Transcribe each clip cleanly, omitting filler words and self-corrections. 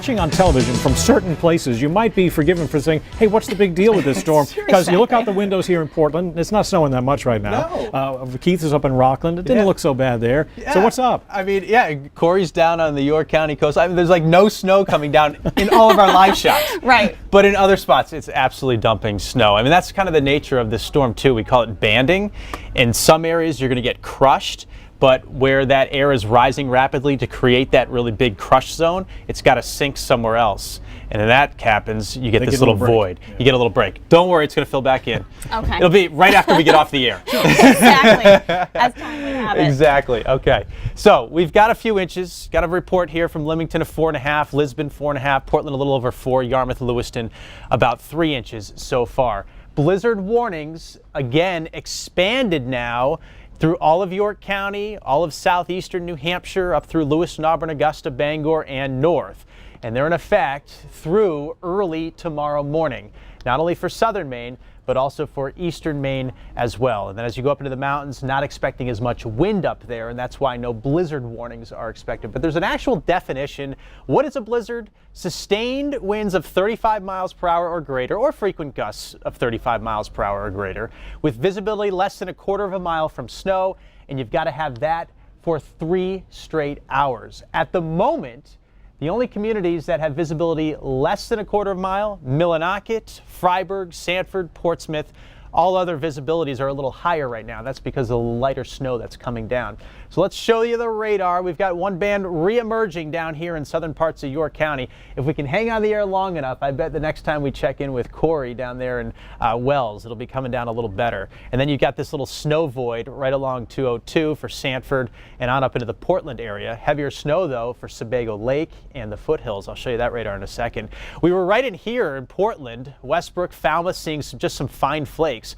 watching on television from certain places, you might be forgiven for saying, hey, what's the big deal with this storm? Because you look out the windows here in Portland, it's not snowing that much right now. No. Keith is up in Rockland. It didn't look so bad there. Yeah. So what's up? I mean, yeah, Corey's down on the York County coast. I mean, there's like no snow coming down in all of our live shots. Right. But in other spots, it's absolutely dumping snow. I mean, that's kind of the nature of this storm, too. We call it banding. In some areas, you're going to get crushed. But where that air is rising rapidly to create that really big crush zone, it's got to sink somewhere else. And when that happens, you get this little void. Yeah. You get a little break. Don't worry, it's going to fill back in. Okay. It'll be right after we get off the air. Exactly. As time would have it. Exactly. Okay. So we've got a few inches. Got a report here from Leamington of 4.5, Lisbon 4.5, Portland a little over 4, Yarmouth, Lewiston about 3 inches so far. Blizzard warnings, again, expanded now through all of York County, all of southeastern New Hampshire, up through Lewiston, Auburn, Augusta, Bangor, and north. And they're in effect through early tomorrow morning, not only for southern Maine, but also for eastern Maine as well. And then as you go up into the mountains, not expecting as much wind up there, and that's why no blizzard warnings are expected. But there's an actual definition. What is a blizzard? Sustained winds of 35 miles per hour or greater, or frequent gusts of 35 miles per hour or greater, with visibility less than 1/4 of a mile from snow, and you've got to have that for 3 straight hours. At the moment, the only communities that have visibility less than 1/4 of a mile, Millinocket, Freiburg, Sanford, Portsmouth, all other visibilities are a little higher right now. That's because of the lighter snow that's coming down. So let's show you the radar. We've got one band re-emerging down here in southern parts of York County. If we can hang on the air long enough, I bet the next time we check in with Corey down there in Wells, it'll be coming down a little better. And then you've got this little snow void right along 202 for Sanford and on up into the Portland area. Heavier snow, though, for Sebago Lake and the foothills. I'll show you that radar in a second. We were right in here in Portland, Westbrook, Falmouth, seeing just some fine flakes.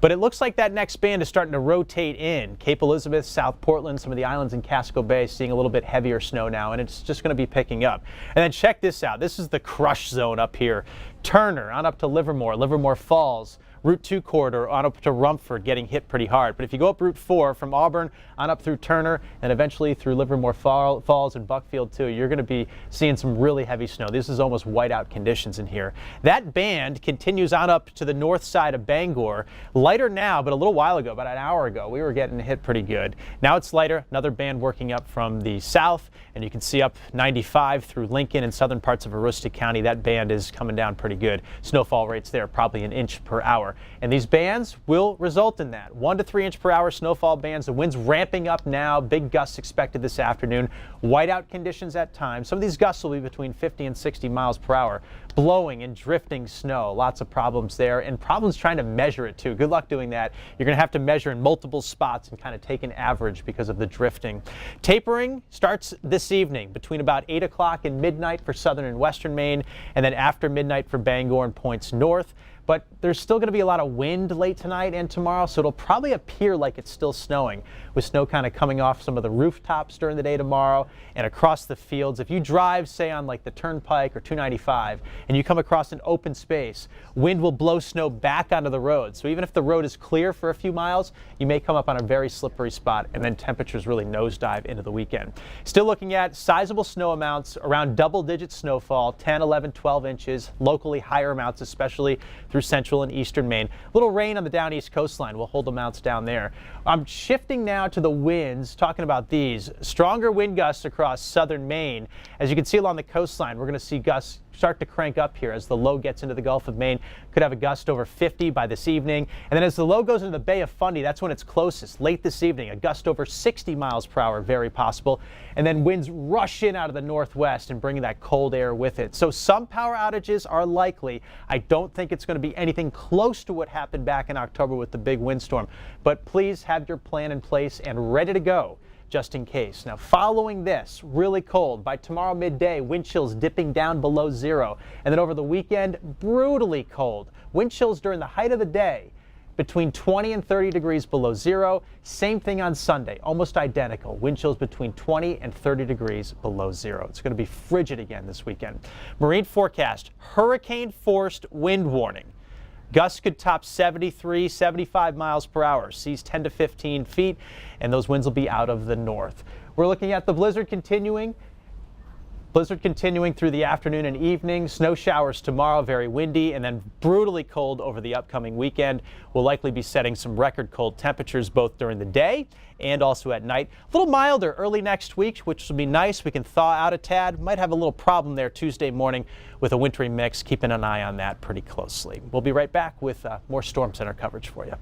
But it looks like that next band is starting to rotate in. Cape Elizabeth, South Portland, some of the islands in Casco Bay seeing a little bit heavier snow now, and it's just going to be picking up. And then check this out. This is the crush zone up here. Turner on up to Livermore, Livermore Falls, Route 2 corridor on up to Rumford getting hit pretty hard. But if you go up Route 4 from Auburn on up through Turner and eventually through Livermore Falls and Buckfield too, you're going to be seeing some really heavy snow. This is almost whiteout conditions in here. That band continues on up to the north side of Bangor. Lighter now, but a little while ago, about an hour ago, we were getting hit pretty good. Now it's lighter. Another band working up from the south, and you can see up 95 through Lincoln and southern parts of Aroostook County. That band is coming down pretty good. Snowfall rates there probably 1 inch per hour. And these bands will result in that. 1 to 3 inch per hour snowfall bands. The wind's ramping up now. Big gusts expected this afternoon. Whiteout conditions at times. Some of these gusts will be between 50 and 60 miles per hour. Blowing and drifting snow. Lots of problems there, and problems trying to measure it too. Good luck doing that. You're going to have to measure in multiple spots and kind of take an average because of the drifting. Tapering starts this evening between about 8 o'clock and midnight for southern and western Maine, and then after midnight for Bangor and points north. But there's still going to be a lot of wind late tonight and tomorrow, so it'll probably appear like it's still snowing, with snow kind of coming off some of the rooftops during the day tomorrow and across the fields. If you drive, say, on like the Turnpike or 295, and you come across an open space, wind will blow snow back onto the road. So even if the road is clear for a few miles, you may come up on a very slippery spot, and then temperatures really nosedive into the weekend. Still looking at sizable snow amounts, around double-digit snowfall, 10, 11, 12 inches, locally higher amounts, especially through central and eastern Maine. Little rain on the down east coastline will hold amounts down there. I'm shifting now to the winds, talking about these. Stronger wind gusts across southern Maine. As you can see along the coastline, we're going to see gusts start to crank up here as the low gets into the Gulf of Maine. Could have a gust over 50 by this evening. And then as the low goes into the Bay of Fundy, that's when it's closest. Late this evening, a gust over 60 miles per hour, very possible. And then winds rush in out of the northwest and bring that cold air with it. So some power outages are likely. I don't think it's going to be anything close to what happened back in October with the big windstorm. But please have your plan in place and ready to go, just in case. Now, following this, really cold. By tomorrow midday, wind chills dipping down below 0. And then over the weekend, brutally cold. Wind chills during the height of the day between 20 and 30 degrees below 0. Same thing on Sunday, almost identical. Wind chills between 20 and 30 degrees below 0. It's going to be frigid again this weekend. Marine forecast, hurricane-forced wind warning. Gusts could top 73, 75 miles per hour, seas 10 to 15 feet, and those winds will be out of the north. We're looking at the blizzard continuing. Blizzard continuing through the afternoon and evening. Snow showers tomorrow, very windy, and then brutally cold over the upcoming weekend. We'll likely be setting some record cold temperatures both during the day and also at night. A little milder early next week, which will be nice. We can thaw out a tad. Might have a little problem there Tuesday morning with a wintry mix. Keeping an eye on that pretty closely. We'll be right back with more Storm Center coverage for you.